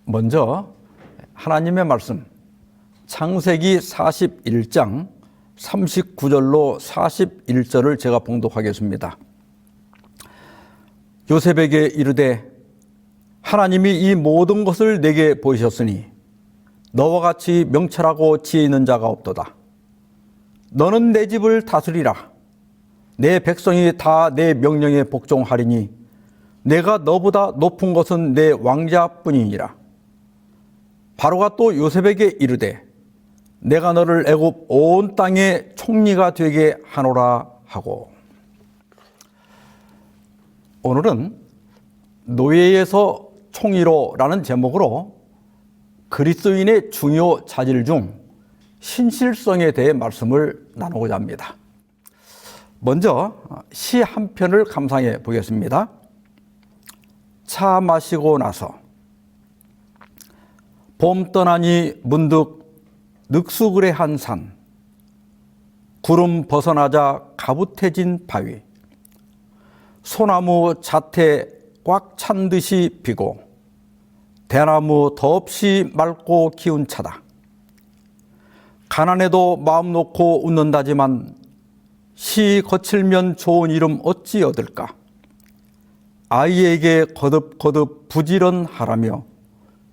먼저 하나님의 말씀 창세기 41장 39절로 41절을 제가 봉독하겠습니다. 요셉에게 이르되 하나님이 이 모든 것을 내게 보이셨으니 너와 같이 명철하고 지혜 있는 자가 없도다. 너는 내 집을 다스리라. 내 백성이 다 내 명령에 복종하리니 내가 너보다 높은 것은 내 왕자뿐이니라. 바로가 또 요셉에게 이르되 내가 너를 애굽 온 땅의 총리가 되게 하노라 하고. 오늘은 노예에서 총리로라는 제목으로 그리스도인의 중요 자질 중 신실성에 대해 말씀을 나누고자 합니다. 먼저 시 한 편을 감상해 보겠습니다. 차 마시고 나서 봄 떠나니 문득 늑수그레한 산, 구름 벗어나자 가부태진 바위, 소나무 잣에 꽉 찬 듯이 비고 대나무 더없이 맑고 기운 차다. 가난해도 마음 놓고 웃는다지만 시 거칠면 좋은 이름 어찌 얻을까? 아이에게 거듭거듭 부지런하라며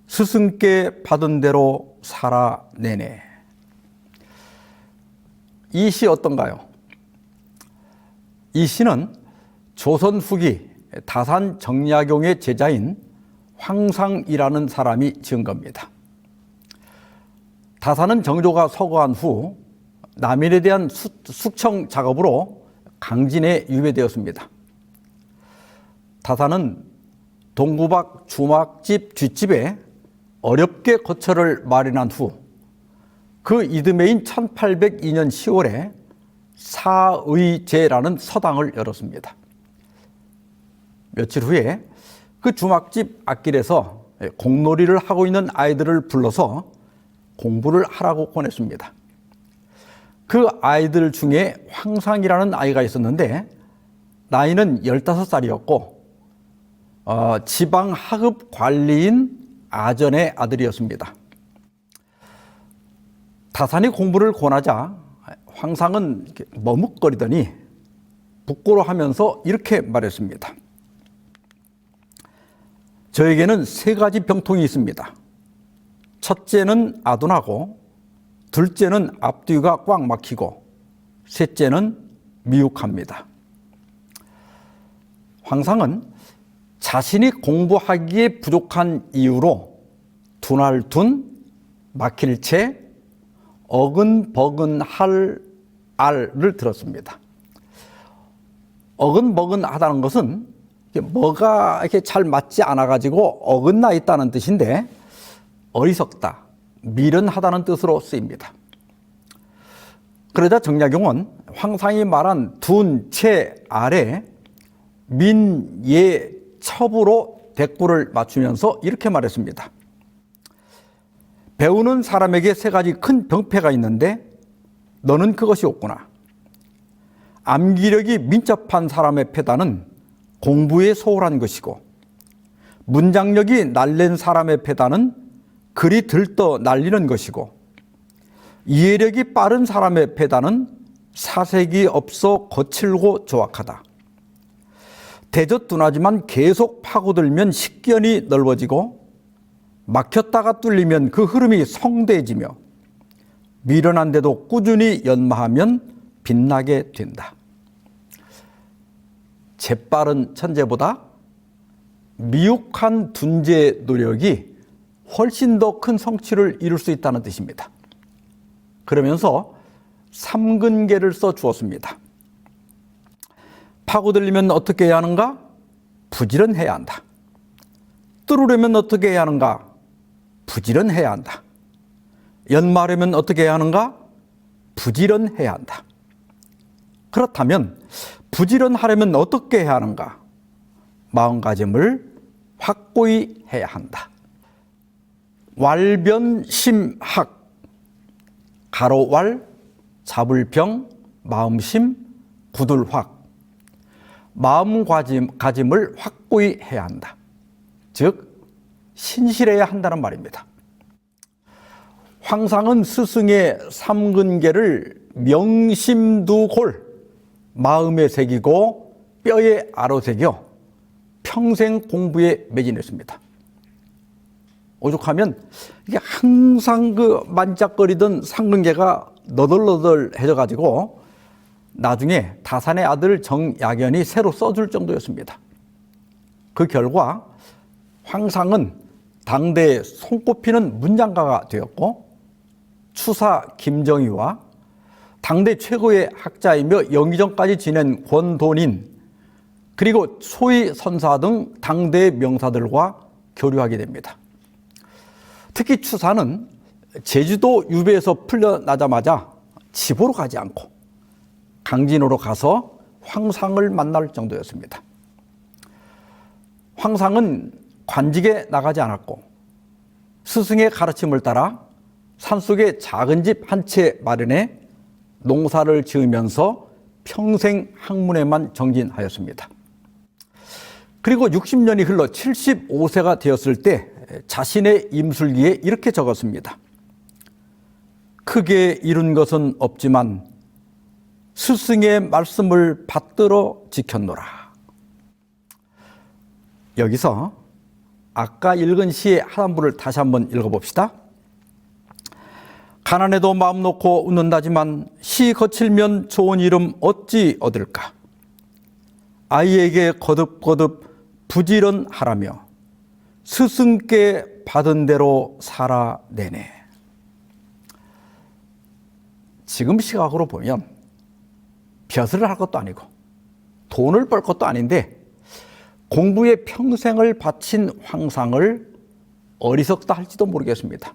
스승께 받은 대로 살아내네. 이 시 어떤가요? 이 시는 조선 후기 다산 정약용의 제자인 황상이라는 사람이 지은 겁니다. 다산은 정조가 서거한 후 남인에 대한 숙청 작업으로 강진에 유배되었습니다. 다산은 동구박 주막집 뒷집에 어렵게 거처를 마련한 후 그 이듬해인 1802년 10월에 사의제라는 서당을 열었습니다. 며칠 후에 그 주막집 앞길에서 공놀이를 하고 있는 아이들을 불러서 공부를 하라고 권했습니다. 그 아이들 중에 황상이라는 아이가 있었는데 나이는 15살이었고 지방 하급 관리인 아전의 아들이었습니다. 다산이 공부를 권하자 황상은 머뭇거리더니 부끄러워하면서 이렇게 말했습니다. 저에게는 3가지 병통이 있습니다. 첫째는 아둔하고, 둘째는 앞뒤가 꽉 막히고, 셋째는 미혹합니다. 황상은 자신이 공부하기에 부족한 이유로 둔할둔, 막힐 채, 어근버근할 알을 들었습니다. 어근버근하다는 것은 뭐가 이렇게 잘 맞지 않아가지고 어긋나 있다는 뜻인데 어리석다, 미련하다는 뜻으로 쓰입니다. 그러자 정약용은 황상이 말한 둔, 채, 알에 민, 예, 첩으로 대꾸를 맞추면서 이렇게 말했습니다. 배우는 사람에게 3가지 큰 병폐가 있는데 너는 그것이 없구나. 암기력이 민첩한 사람의 패단은 공부에 소홀한 것이고, 문장력이 날랜 사람의 패단은 글이 들떠 날리는 것이고, 이해력이 빠른 사람의 패단은 사색이 없어 거칠고 조악하다. 대젓둔하지만 계속 파고들면 식견이 넓어지고, 막혔다가 뚫리면 그 흐름이 성대해지며, 미련한데도 꾸준히 연마하면 빛나게 된다. 재빠른 천재보다 미혹한 둔재의 노력이 훨씬 더 큰 성취를 이룰 수 있다는 뜻입니다. 그러면서 3근계를 써 주었습니다. 파고들려면 어떻게 해야 하는가? 부지런해야 한다. 뚫으려면 어떻게 해야 하는가? 부지런해야 한다. 연마하려면 어떻게 해야 하는가? 부지런해야 한다. 그렇다면 부지런하려면 어떻게 해야 하는가? 마음가짐을 확고히 해야 한다. 왈변심학, 가로왈, 잡을병, 마음심, 구둘확. 마음가짐을 확고히 해야 한다. 즉 신실해야 한다는 말입니다. 황상은 스승의 삼근계를 명심두골, 마음에 새기고 뼈에 아로새겨 평생 공부에 매진했습니다. 오죽하면 이게 항상 그 만작거리던 삼근계가 너덜너덜해져 가지고 나중에 다산의 아들 정약연이 새로 써줄 정도였습니다. 그 결과 황상은 당대에 손꼽히는 문장가가 되었고, 추사 김정희와 당대 최고의 학자이며 영의정까지 지낸 권돈인, 그리고 소위 선사 등 당대의 명사들과 교류하게 됩니다. 특히 추사는 제주도 유배에서 풀려나자마자 집으로 가지 않고 강진으로 가서 황상을 만날 정도였습니다. 황상은 관직에 나가지 않았고 스승의 가르침을 따라 산속에 작은 집 한 채 마련해 농사를 지으면서 평생 학문에만 정진하였습니다. 그리고 60년이 흘러 75세가 되었을 때 자신의 임술기에 이렇게 적었습니다. 크게 이룬 것은 없지만 스승의 말씀을 받들어 지켰노라. 여기서 아까 읽은 시의 하단부를 다시 한번 읽어봅시다. 가난해도 마음 놓고 웃는다지만 시 거칠면 좋은 이름 어찌 얻을까. 아이에게 거듭거듭 부지런하라며 스승께 받은 대로 살아내네. 지금 시각으로 보면 벼슬을 할 것도 아니고 돈을 벌 것도 아닌데 공부에 평생을 바친 황상을 어리석다 할지도 모르겠습니다.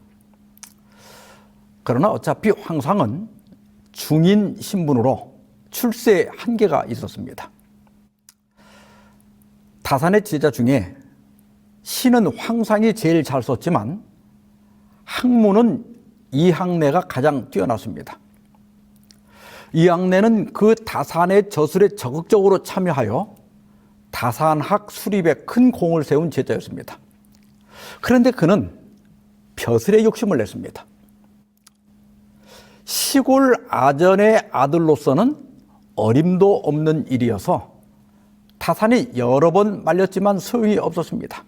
그러나 어차피 황상은 중인 신분으로 출세에 한계가 있었습니다. 다산의 제자 중에 시는 황상이 제일 잘 썼지만 학문은 이학래가 가장 뛰어났습니다. 이학래는 그 다산의 저술에 적극적으로 참여하여 다산학 수립에 큰 공을 세운 제자였습니다. 그런데 그는 벼슬에 욕심을 냈습니다. 시골 아전의 아들로서는 어림도 없는 일이어서 다산이 여러 번 말렸지만 소용이 없었습니다.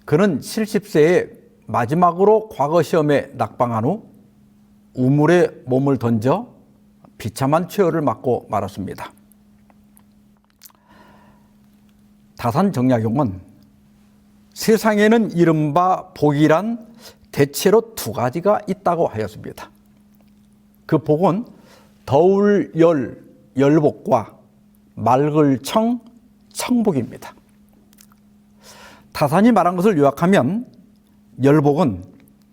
그는 70세에 마지막으로 과거 시험에 낙방한 후 우물에 몸을 던져 비참한 최후를 맞고 말았습니다. 다산 정약용은 세상에는 이른바 복이란 대체로 두 가지가 있다고 하였습니다. 그 복은 더울 열, 열복과 맑을 청, 청복입니다. 다산이 말한 것을 요약하면 열복은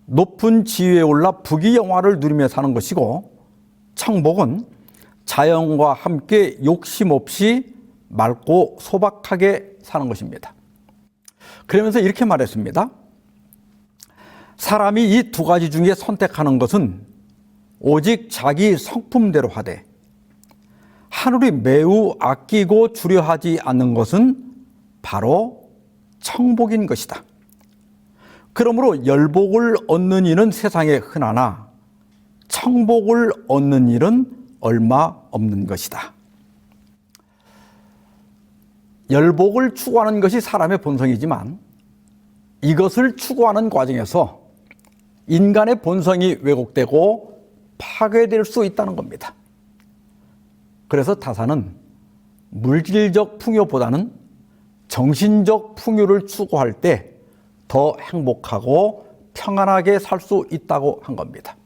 높은 지위에 올라 부귀영화를 누리며 사는 것이고, 청복은 자연과 함께 욕심 없이 맑고 소박하게 사는 것입니다. 그러면서 이렇게 말했습니다. 사람이 이 두 가지 중에 선택하는 것은 오직 자기 성품대로 하되 하늘이 매우 아끼고 주려하지 않는 것은 바로 청복인 것이다. 그러므로 열복을 얻는 일은 세상에 흔하나 청복을 얻는 일은 얼마 없는 것이다. 열복을 추구하는 것이 사람의 본성이지만 이것을 추구하는 과정에서 인간의 본성이 왜곡되고 파괴될 수 있다는 겁니다. 그래서 다산은 물질적 풍요보다는 정신적 풍요를 추구할 때 더 행복하고 평안하게 살 수 있다고 한 겁니다.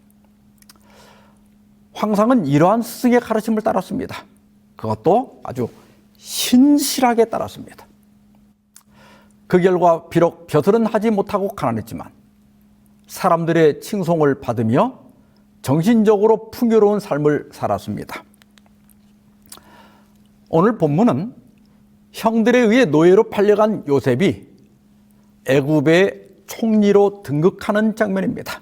황상은 이러한 스승의 가르침을 따랐습니다. 그것도 아주 신실하게 따랐습니다. 그 결과 비록 벼슬은 하지 못하고 가난했지만 사람들의 칭송을 받으며 정신적으로 풍요로운 삶을 살았습니다. 오늘 본문은 형들에 의해 노예로 팔려간 요셉이 애굽의 총리로 등극하는 장면입니다.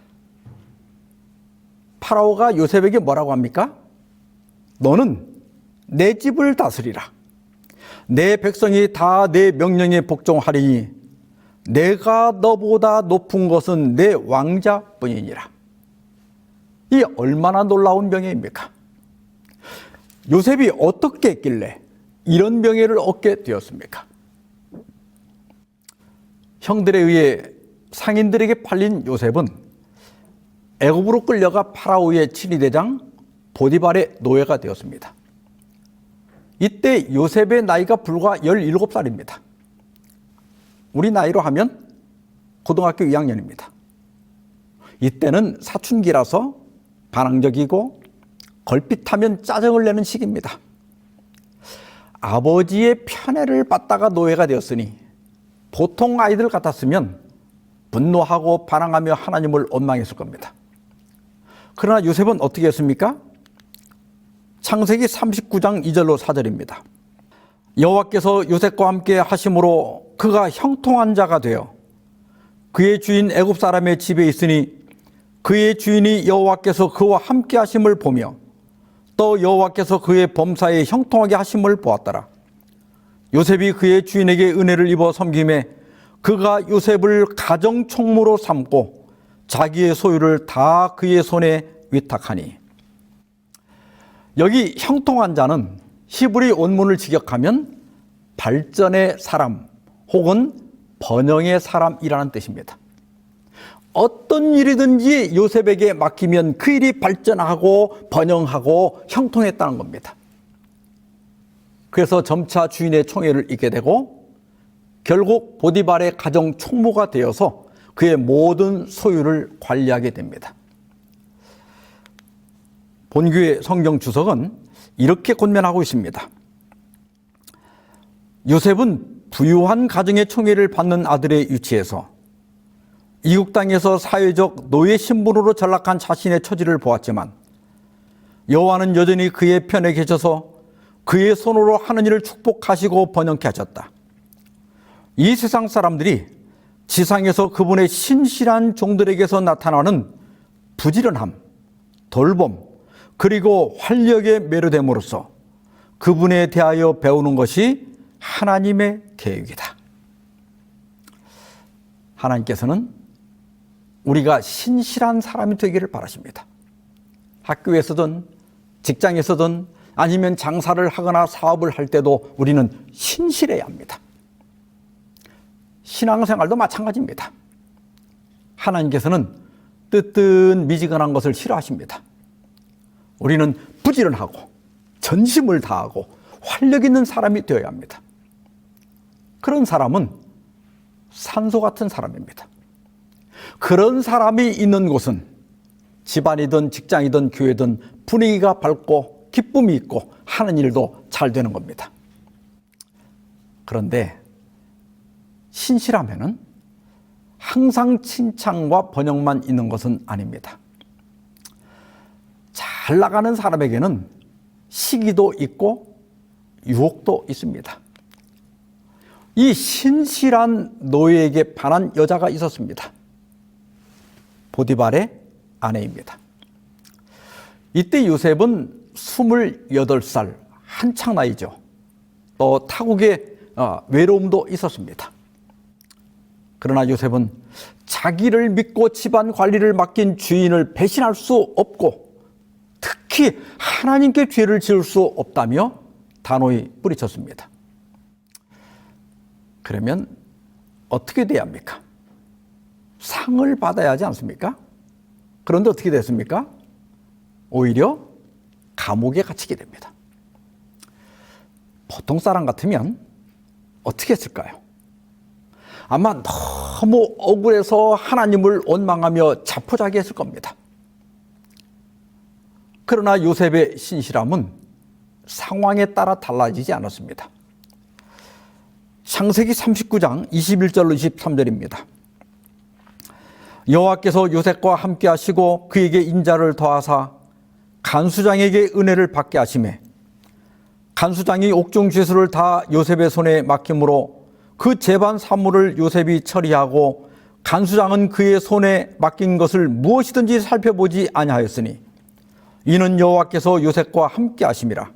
파라오가 요셉에게 뭐라고 합니까? 너는 내 집을 다스리라. 내 백성이 다 내 명령에 복종하리니 내가 너보다 높은 것은 내 왕자뿐이니라. 이 얼마나 놀라운 명예입니까? 요셉이 어떻게 했길래 이런 명예를 얻게 되었습니까? 형들에 의해 상인들에게 팔린 요셉은 애굽으로 끌려가 파라오의 친위대장 보디발의 노예가 되었습니다. 이때 요셉의 나이가 불과 17살입니다. 우리 나이로 하면 고등학교 2학년입니다. 이때는 사춘기라서 반항적이고 걸핏하면 짜증을 내는 시기입니다. 아버지의 편애를 받다가 노예가 되었으니 보통 아이들 같았으면 분노하고 반항하며 하나님을 원망했을 겁니다. 그러나 요셉은 어떻게 했습니까? 창세기 39장 2절로 4절입니다. 여호와께서 요셉과 함께 하심으로 그가 형통한 자가 되어 그의 주인 애굽 사람의 집에 있으니 그의 주인이 여호와께서 그와 함께 하심을 보며 또 여호와께서 그의 범사에 형통하게 하심을 보았더라. 요셉이 그의 주인에게 은혜를 입어 섬김에 그가 요셉을 가정 총무로 삼고 자기의 소유를 다 그의 손에 위탁하니. 여기 형통한 자는 히브리 원문을 직역하면 발전의 사람 혹은 번영의 사람이라는 뜻입니다. 어떤 일이든지 요셉에게 맡기면 그 일이 발전하고 번영하고 형통했다는 겁니다. 그래서 점차 주인의 총애를 잊게 되고 결국 보디발의 가정 총무가 되어서 그의 모든 소유를 관리하게 됩니다. 본교의 성경 주석은 이렇게 권면하고 있습니다. 요셉은 부유한 가정의 총애를 받는 아들에 유치해서 이국 땅에서 사회적 노예 신분으로 전락한 자신의 처지를 보았지만 여호와는 여전히 그의 편에 계셔서 그의 손으로 하는 일을 축복하시고 번영케 하셨다. 이 세상 사람들이 지상에서 그분의 신실한 종들에게서 나타나는 부지런함, 돌봄, 그리고 활력에 매료됨으로써 그분에 대하여 배우는 것이 하나님의 계획이다. 하나님께서는 우리가 신실한 사람이 되기를 바라십니다. 학교에서든 직장에서든 아니면 장사를 하거나 사업을 할 때도 우리는 신실해야 합니다. 신앙생활도 마찬가지입니다. 하나님께서는 뜨뜻미지근한 것을 싫어하십니다. 우리는 부지런하고 전심을 다하고 활력 있는 사람이 되어야 합니다. 그런 사람은 산소 같은 사람입니다. 그런 사람이 있는 곳은 집안이든 직장이든 교회든 분위기가 밝고 기쁨이 있고 하는 일도 잘 되는 겁니다. 그런데 신실하면은 항상 칭찬과 번영만 있는 것은 아닙니다. 잘 나가는 사람에게는 시기도 있고 유혹도 있습니다. 이 신실한 노예에게 반한 여자가 있었습니다. 보디발의 아내입니다. 이때 요셉은 28살, 한창 나이죠. 또 타국의 외로움도 있었습니다. 그러나 요셉은 자기를 믿고 집안 관리를 맡긴 주인을 배신할 수 없고 특히 하나님께 죄를 지을 수 없다며 단호히 뿌리쳤습니다. 그러면 어떻게 돼야 합니까? 상을 받아야 하지 않습니까? 그런데 어떻게 됐습니까? 오히려 감옥에 갇히게 됩니다. 보통 사람 같으면 어떻게 했을까요? 아마 너무 억울해서 하나님을 원망하며 자포자기했을 겁니다. 그러나 요셉의 신실함은 상황에 따라 달라지지 않았습니다. 창세기 39장 21절로 23절입니다. 여호와께서 요셉과 함께 하시고 그에게 인자를 더하사 간수장에게 은혜를 받게 하시매 간수장이 옥중 죄수를 다 요셉의 손에 맡김으로 그 재반 사물을 요셉이 처리하고 간수장은 그의 손에 맡긴 것을 무엇이든지 살펴보지 아니하였으니 이는 여호와께서 요셉과 함께 하심이라.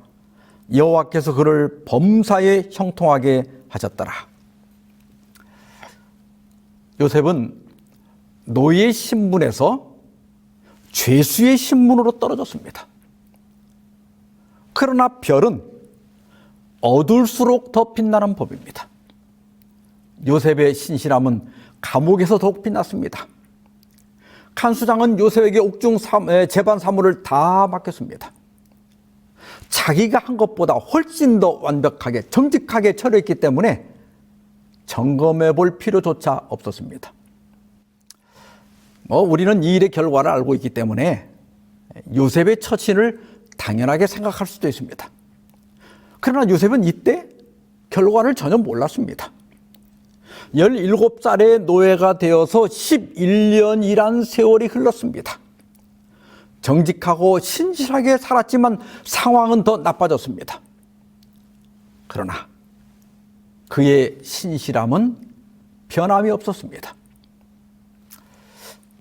여호와께서 그를 범사에 형통하게 하셨더라. 요셉은 노예 신분에서 죄수의 신분으로 떨어졌습니다. 그러나 별은 어두울수록 더 빛나는 법입니다. 요셉의 신실함은 감옥에서 더욱 빛났습니다. 간수장은 요셉에게 옥중 재반 사무를 다 맡겼습니다. 자기가 한 것보다 훨씬 더 완벽하게 정직하게 처리했기 때문에 점검해 볼 필요조차 없었습니다. 우리는 이 일의 결과를 알고 있기 때문에 요셉의 처신을 당연하게 생각할 수도 있습니다. 그러나 요셉은 이때 결과를 전혀 몰랐습니다. 17살의 노예가 되어서 11년이란 세월이 흘렀습니다. 정직하고 신실하게 살았지만 상황은 더 나빠졌습니다. 그러나 그의 신실함은 변함이 없었습니다.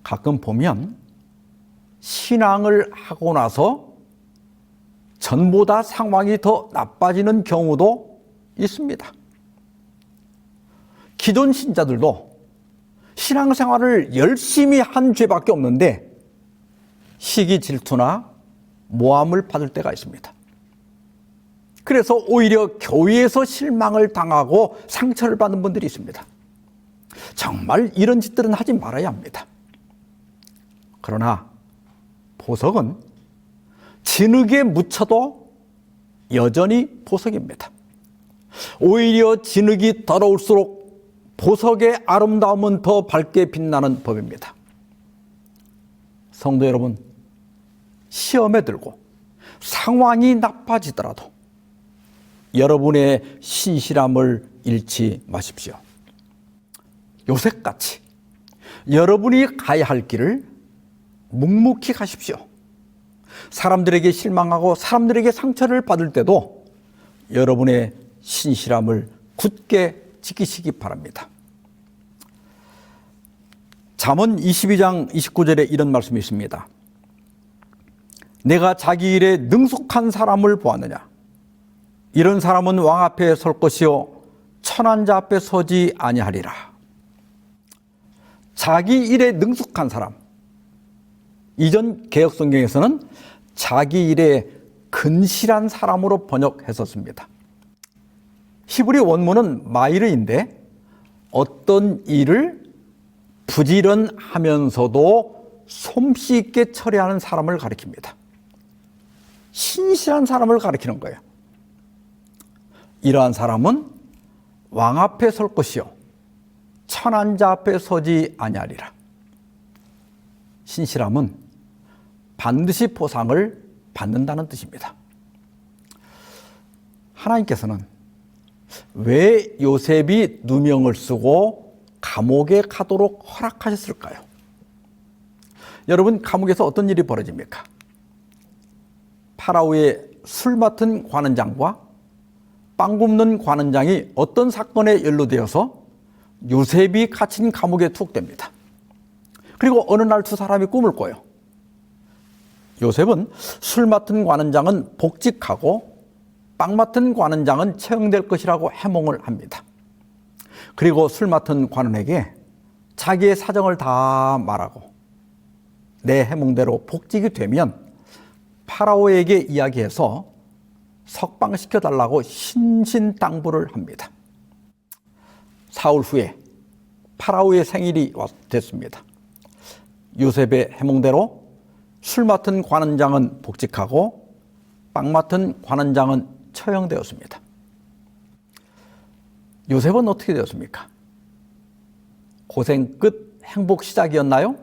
가끔 보면 신앙을 하고 나서 전보다 상황이 더 나빠지는 경우도 있습니다. 기존 신자들도 신앙생활을 열심히 한 죄밖에 없는데 시기 질투나 모함을 받을 때가 있습니다. 그래서 오히려 교회에서 실망을 당하고 상처를 받는 분들이 있습니다. 정말 이런 짓들은 하지 말아야 합니다. 그러나 보석은 진흙에 묻혀도 여전히 보석입니다. 오히려 진흙이 더러울수록 보석의 아름다움은 더 밝게 빛나는 법입니다. 성도 여러분, 시험에 들고 상황이 나빠지더라도 여러분의 신실함을 잃지 마십시오. 요셉같이 여러분이 가야 할 길을 묵묵히 가십시오. 사람들에게 실망하고 사람들에게 상처를 받을 때도 여러분의 신실함을 굳게 지키시기 바랍니다. 잠언 22장 29절에 이런 말씀이 있습니다. 내가 자기 일에 능숙한 사람을 보았느냐? 이런 사람은 왕 앞에 설 것이요 천한 자 앞에 서지 아니하리라. 자기 일에 능숙한 사람. 이전 개역 성경에서는 자기 일에 근실한 사람으로 번역했었습니다. 히브리 원문은 마이르인데 어떤 일을 부지런하면서도 솜씨 있게 처리하는 사람을 가리킵니다. 신실한 사람을 가리키는 거예요. 이러한 사람은 왕 앞에 설 것이요 천한 자 앞에 서지 아니하리라. 신실함은 반드시 보상을 받는다는 뜻입니다. 하나님께서는 왜 요셉이 누명을 쓰고 감옥에 가도록 허락하셨을까요? 여러분, 감옥에서 어떤 일이 벌어집니까? 파라오의 술 맡은 관원장과 빵 굽는 관원장이 어떤 사건에 연루되어서 요셉이 갇힌 감옥에 투옥됩니다. 그리고 어느 날 두 사람이 꿈을 꿔요. 요셉은 술 맡은 관원장은 복직하고 빵 맡은 관원장은 채용될 것이라고 해몽을 합니다. 그리고 술 맡은 관원에게 자기의 사정을 다 말하고 내 해몽대로 복직이 되면 파라오에게 이야기해서 석방시켜달라고 신신당부를 합니다. 사흘 후에 파라오의 생일이 됐습니다. 요셉의 해몽대로 술 맡은 관원장은 복직하고 빵 맡은 관원장은 처형되었습니다. 요셉은 어떻게 되었습니까? 고생 끝 행복 시작이었나요?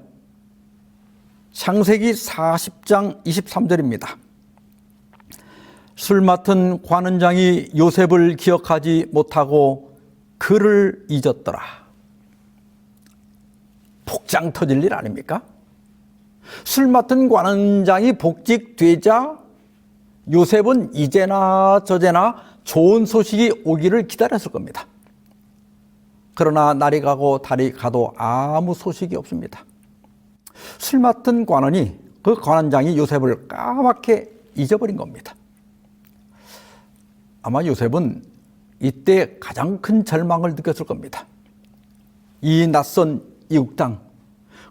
창세기 40장 23절입니다. 술 맡은 관원장이 요셉을 기억하지 못하고 그를 잊었더라. 복장 터질 일 아닙니까? 술 맡은 관원장이 복직되자 요셉은 이제나 저제나 좋은 소식이 오기를 기다렸을 겁니다. 그러나 날이 가고 달이 가도 아무 소식이 없습니다. 술 맡은 관원이 그 관원장이 요셉을 까맣게 잊어버린 겁니다. 아마 요셉은 이때 가장 큰 절망을 느꼈을 겁니다. 이 낯선 이국 땅,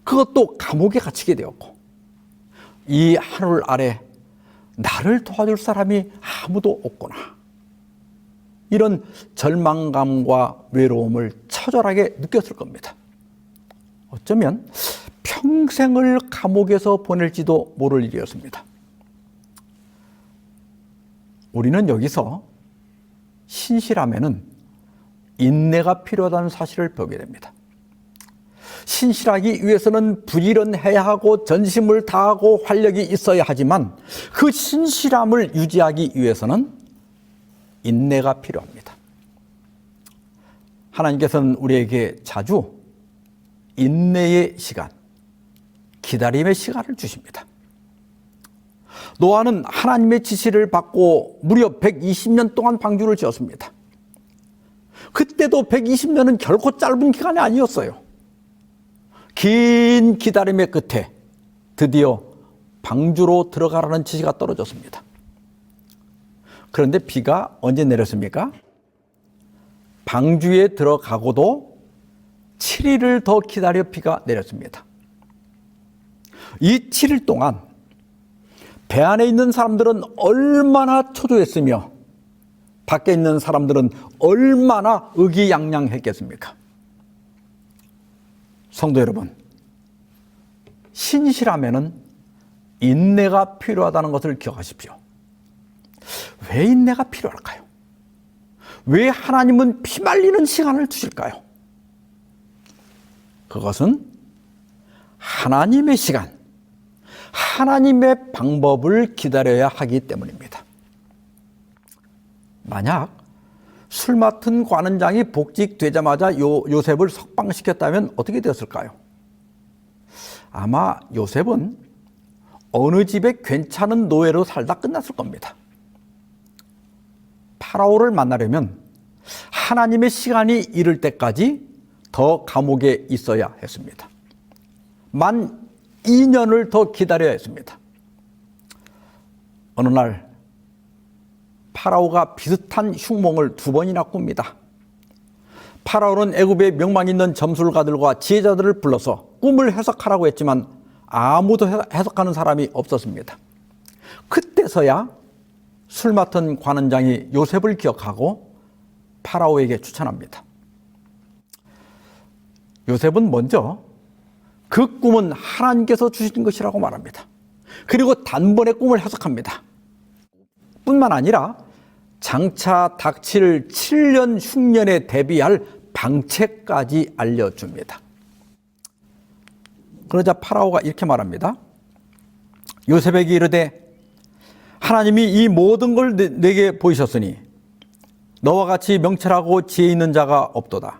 그것도 감옥에 갇히게 되었고, 이 하늘 아래 나를 도와줄 사람이 아무도 없구나. 이런 절망감과 외로움을 처절하게 느꼈을 겁니다. 어쩌면 평생을 감옥에서 보낼지도 모를 일이었습니다. 우리는 여기서 신실함에는 인내가 필요하다는 사실을 보게 됩니다. 신실하기 위해서는 부지런해야 하고 전심을 다하고 활력이 있어야 하지만 그 신실함을 유지하기 위해서는 인내가 필요합니다. 하나님께서는 우리에게 자주 인내의 시간, 기다림의 시간을 주십니다. 노아는 하나님의 지시를 받고 무려 120년 동안 방주를 지었습니다. 그때도 120년은 결코 짧은 기간이 아니었어요. 긴 기다림의 끝에 드디어 방주로 들어가라는 지시가 떨어졌습니다. 그런데 비가 언제 내렸습니까? 방주에 들어가고도 7일을 더 기다려 비가 내렸습니다. 이 7일 동안 배 안에 있는 사람들은 얼마나 초조했으며 밖에 있는 사람들은 얼마나 의기양양했겠습니까? 성도 여러분, 신실함에는 인내가 필요하다는 것을 기억하십시오. 왜 인내가 필요할까요? 왜 하나님은 피말리는 시간을 주실까요? 그것은 하나님의 시간, 하나님의 방법을 기다려야 하기 때문입니다. 만약 술 맡은 관원장이 복직되자마자 요셉을 석방시켰다면 어떻게 되었을까요? 아마 요셉은 어느 집에 괜찮은 노예로 살다 끝났을 겁니다. 파라오를 만나려면 하나님의 시간이 이를 때까지 더 감옥에 있어야 했습니다. 만 2년을 더 기다려야 했습니다. 어느 날 파라오가 비슷한 흉몽을 2번이나 꿉니다. 파라오는 애굽의 명망 있는 점술가들과 지혜자들을 불러서 꿈을 해석하라고 했지만 아무도 해석하는 사람이 없었습니다. 그때서야 술 맡은 관원장이 요셉을 기억하고 파라오에게 추천합니다. 요셉은 먼저 그 꿈은 하나님께서 주신 것이라고 말합니다. 그리고 단번에 꿈을 해석합니다. 뿐만 아니라 장차 닥칠 7년 흉년에 대비할 방책까지 알려줍니다. 그러자 파라오가 이렇게 말합니다. 요셉에게 이르되 하나님이 이 모든 걸 내게 보이셨으니 너와 같이 명철하고 지혜 있는 자가 없도다.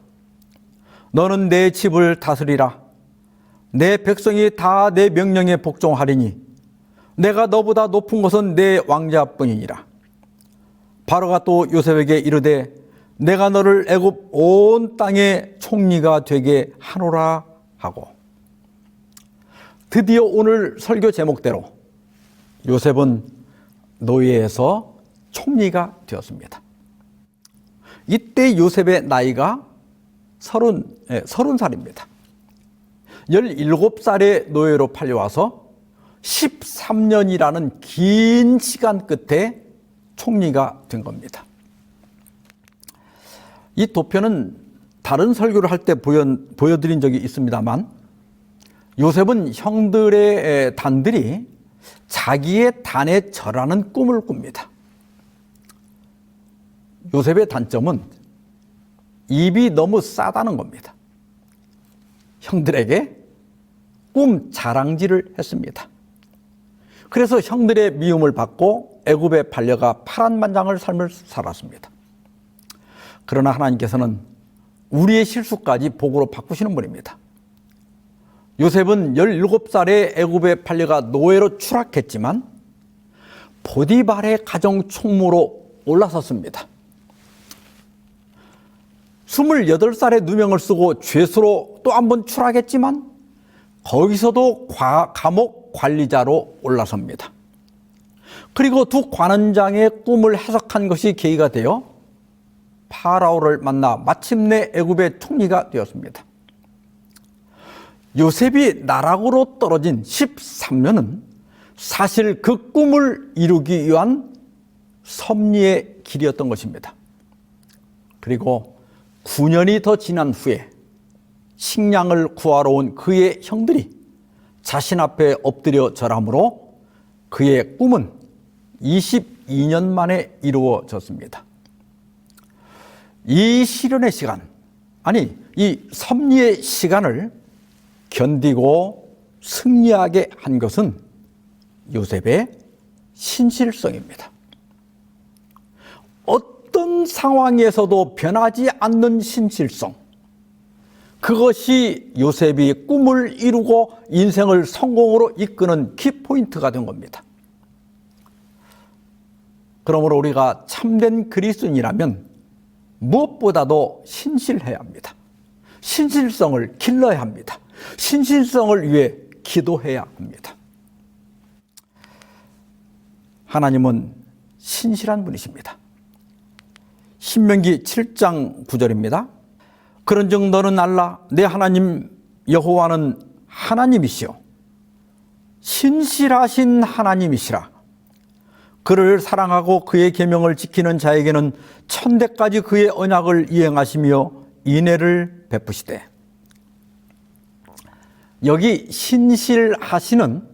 너는 내 집을 다스리라. 내 백성이 다 내 명령에 복종하리니 내가 너보다 높은 것은 내 왕자뿐이니라. 바로가 또 요셉에게 이르되 내가 너를 애굽 온 땅의 총리가 되게 하노라 하고, 드디어 오늘 설교 제목대로 요셉은 노예에서 총리가 되었습니다. 이때 요셉의 나이가 30살입니다. 17살의 노예로 팔려와서 13년이라는 긴 시간 끝에 총리가 된 겁니다. 이 도표는 다른 설교를 할 때 보여드린 적이 있습니다만, 요셉은 형들의 단들이 자기의 단에 절하는 꿈을 꿉니다. 요셉의 단점은 입이 너무 싸다는 겁니다. 형들에게 꿈 자랑질을 했습니다. 그래서 형들의 미움을 받고 애굽에 팔려가 파란만장한 삶을 살았습니다. 그러나 하나님께서는 우리의 실수까지 복으로 바꾸시는 분입니다. 요셉은 17살에 애굽에 팔려가 노예로 추락했지만 보디발의 가정 총무로 올라섰습니다. 28살에 누명을 쓰고 죄수로 또 한 번 추락했지만 거기서도 감옥 관리자로 올라섭니다. 그리고 두 관원장의 꿈을 해석한 것이 계기가 되어 파라오를 만나 마침내 애굽의 총리가 되었습니다. 요셉이 나락으로 떨어진 13년은 사실 그 꿈을 이루기 위한 섭리의 길이었던 것입니다. 그리고 9년이 더 지난 후에 식량을 구하러 온 그의 형들이 자신 앞에 엎드려 절함으로 그의 꿈은 22년 만에 이루어졌습니다. 이 시련의 시간, 아니 이 섭리의 시간을 견디고 승리하게 한 것은 요셉의 신실성입니다. 어떤 상황에서도 변하지 않는 신실성, 그것이 요셉이 꿈을 이루고 인생을 성공으로 이끄는 키포인트가 된 겁니다. 그러므로 우리가 참된 그리스도인이라면 무엇보다도 신실해야 합니다. 신실성을 길러야 합니다. 신실성을 위해 기도해야 합니다. 하나님은 신실한 분이십니다. 신명기 7장 9절입니다. 그런즉 너는 알라 내 하나님 여호와는 하나님이시요 신실하신 하나님이시라. 그를 사랑하고 그의 계명을 지키는 자에게는 천대까지 그의 언약을 이행하시며 인애를 베푸시되. 여기 신실하시는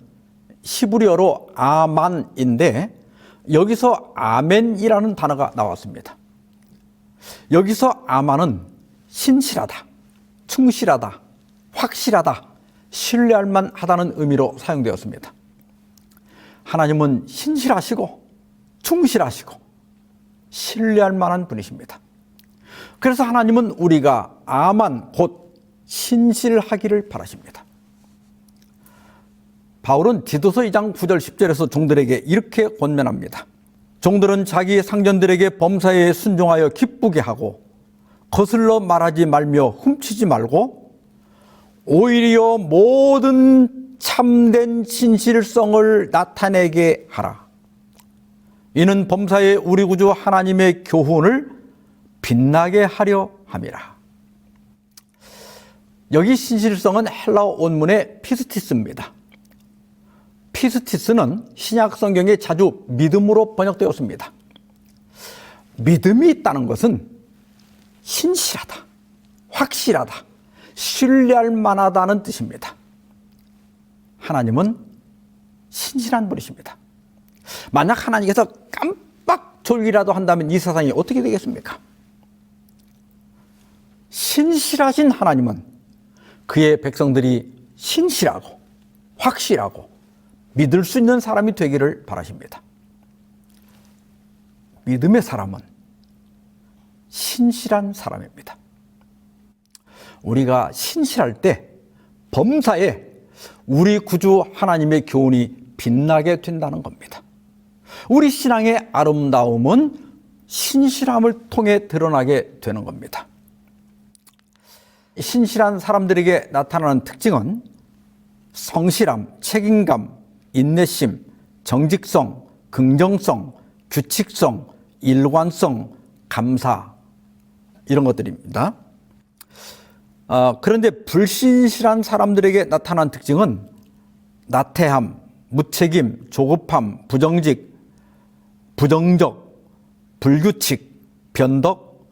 히브리어로 아만인데 여기서 아멘이라는 단어가 나왔습니다. 여기서 아만은 신실하다, 충실하다, 확실하다, 신뢰할 만하다는 의미로 사용되었습니다. 하나님은 신실하시고 충실하시고 신뢰할 만한 분이십니다. 그래서 하나님은 우리가 아만 곧 신실하기를 바라십니다. 바울은 디도서 2장 9절 10절에서 종들에게 이렇게 권면합니다. 종들은 자기 상전들에게 범사에 순종하여 기쁘게 하고 거슬러 말하지 말며 훔치지 말고 오히려 모든 참된 신실성을 나타내게 하라. 이는 범사에 우리 구주 하나님의 교훈을 빛나게 하려 함이라. 여기 신실성은 헬라어 원문의 피스티스입니다. 피스티스는 신약 성경에 자주 믿음으로 번역되었습니다. 믿음이 있다는 것은 신실하다, 확실하다, 신뢰할 만하다는 뜻입니다. 하나님은 신실한 분이십니다. 만약 하나님께서 깜빡 졸기라도 한다면 이 세상이 어떻게 되겠습니까? 신실하신 하나님은 그의 백성들이 신실하고 확실하고 믿을 수 있는 사람이 되기를 바라십니다. 믿음의 사람은 신실한 사람입니다. 우리가 신실할 때 범사에 우리 구주 하나님의 교훈이 빛나게 된다는 겁니다. 우리 신앙의 아름다움은 신실함을 통해 드러나게 되는 겁니다. 신실한 사람들에게 나타나는 특징은 성실함, 책임감, 인내심, 정직성, 긍정성, 규칙성, 일관성, 감사, 이런 것들입니다. 그런데 불신실한 사람들에게 나타난 특징은 나태함, 무책임, 조급함, 부정직, 부정적, 불규칙, 변덕,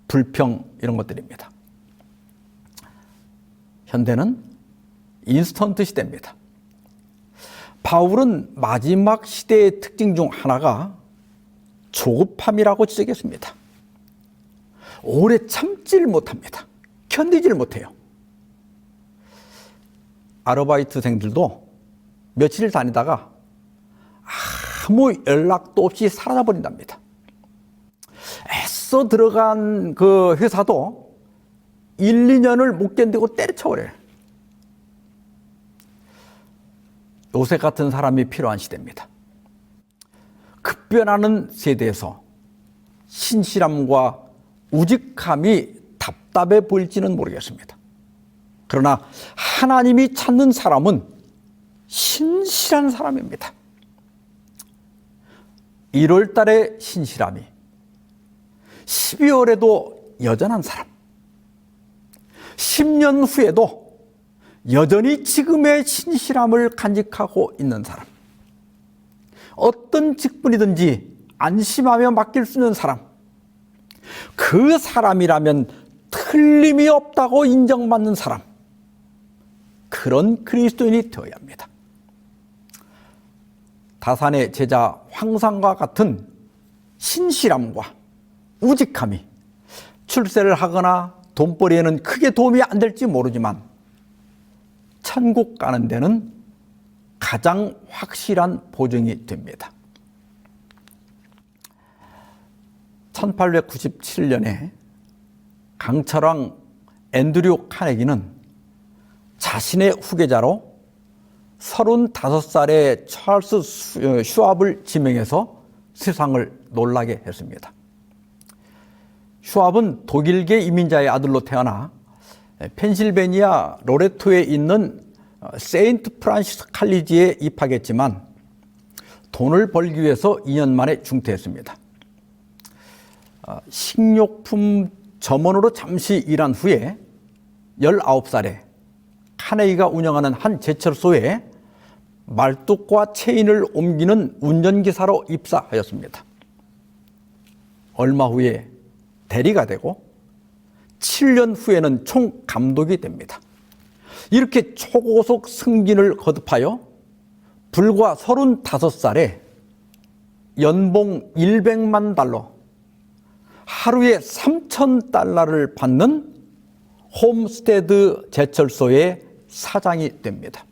불평, 이런 것들입니다. 현대는 인스턴트 시대입니다. 바울은 마지막 시대의 특징 중 하나가 조급함이라고 지적했습니다. 오래 참지를 못합니다. 견디지를 못해요. 아르바이트생들도 며칠 다니다가 아무 연락도 없이 사라져 버린답니다. 애써 들어간 그 회사도 1, 2년을 못 견디고 때려쳐버려요. 요셉 같은 사람이 필요한 시대입니다. 급변하는 세대에서 신실함과 우직함이 답답해 보일지는 모르겠습니다. 그러나 하나님이 찾는 사람은 신실한 사람입니다. 1월 달에 신실함이 12월에도 여전한 사람, 10년 후에도 여전히 지금의 신실함을 간직하고 있는 사람, 어떤 직분이든지 안심하며 맡길 수 있는 사람, 그 사람이라면 틀림이 없다고 인정받는 사람, 그런 그리스도인이 되어야 합니다. 다산의 제자 황상과 같은 신실함과 우직함이 출세를 하거나 돈벌이에는 크게 도움이 안 될지 모르지만 천국 가는 데는 가장 확실한 보증이 됩니다. 1897년에 강철왕 앤드류 카네기는 자신의 후계자로 35살의 찰스 슈왑을 지명해서 세상을 놀라게 했습니다. 슈왑은 독일계 이민자의 아들로 태어나 펜실베니아 로레토에 있는 세인트 프란시스 칼리지에 입학했지만 돈을 벌기 위해서 2년 만에 중퇴했습니다. 식료품 점원으로 잠시 일한 후에 19살에 카네기가 운영하는 한 제철소에 말뚝과 체인을 옮기는 운전기사로 입사하였습니다. 얼마 후에 대리가 되고 7년 후에는 총감독이 됩니다. 이렇게 초고속 승진을 거듭하여 불과 35살에 연봉 100만 달러, 하루에 3,000달러를 받는 홈스테드 제철소의 사장이 됩니다.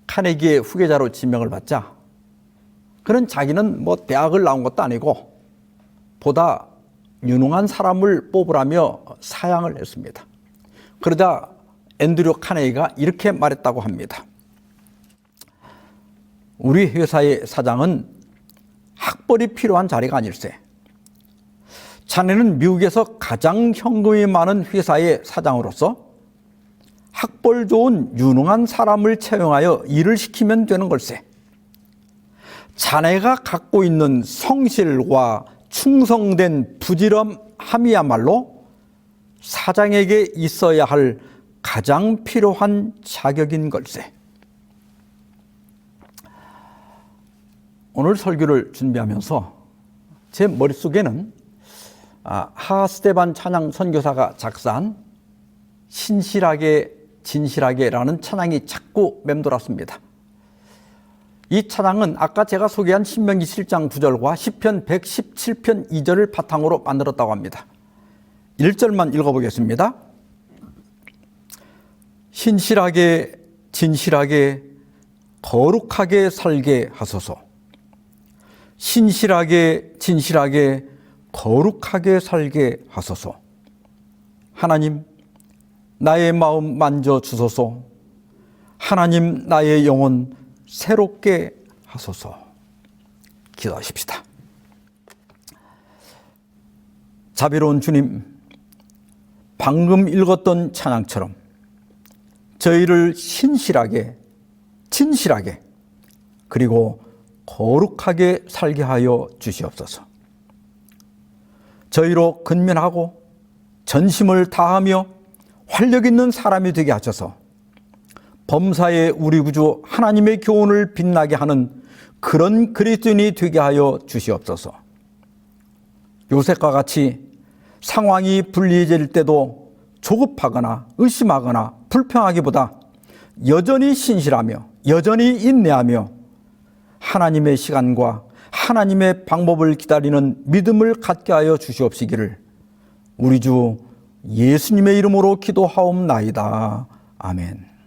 카네기의 후계자로 지명을 받자 그는 자기는 대학을 나온 것도 아니고 보다 유능한 사람을 뽑으라며 사양을 했습니다. 그러자 앤드류 카네기가 이렇게 말했다고 합니다. 우리 회사의 사장은 학벌이 필요한 자리가 아닐세. 자네는 미국에서 가장 현금이 많은 회사의 사장으로서 학벌 좋은 유능한 사람을 채용하여 일을 시키면 되는 걸세. 자네가 갖고 있는 성실과 충성된 부지런함이야말로 사장에게 있어야 할 가장 필요한 자격인 걸세. 오늘 설교를 준비하면서 제 머릿속에는 하스테반 찬양 선교사가 작사한 신실하게 진실하게라는 찬양이 자꾸 맴돌았습니다. 이 찬양은 아까 제가 소개한 신명기 7장 9절과 시편 117편 2절을 바탕으로 만들었다고 합니다. 1절만 읽어보겠습니다. 신실하게 진실하게 거룩하게 살게 하소서. 신실하게 진실하게 거룩하게 살게 하소서. 하나님, 나의 마음 만져주소서. 하나님, 나의 영혼 새롭게 하소서. 기도하십시다. 자비로운 주님, 방금 읽었던 찬양처럼 저희를 신실하게, 진실하게, 그리고 거룩하게 살게 하여 주시옵소서. 저희로 근면하고 전심을 다하며 활력 있는 사람이 되게 하셔서 범사의 우리 구주 하나님의 교훈을 빛나게 하는 그런 그리스도인이 되게 하여 주시옵소서. 요셉과 같이 상황이 불리해질 때도 조급하거나 의심하거나 불평하기보다 여전히 신실하며 여전히 인내하며 하나님의 시간과 하나님의 방법을 기다리는 믿음을 갖게 하여 주시옵시기를 우리 주 예수님의 이름으로 기도하옵나이다. 아멘.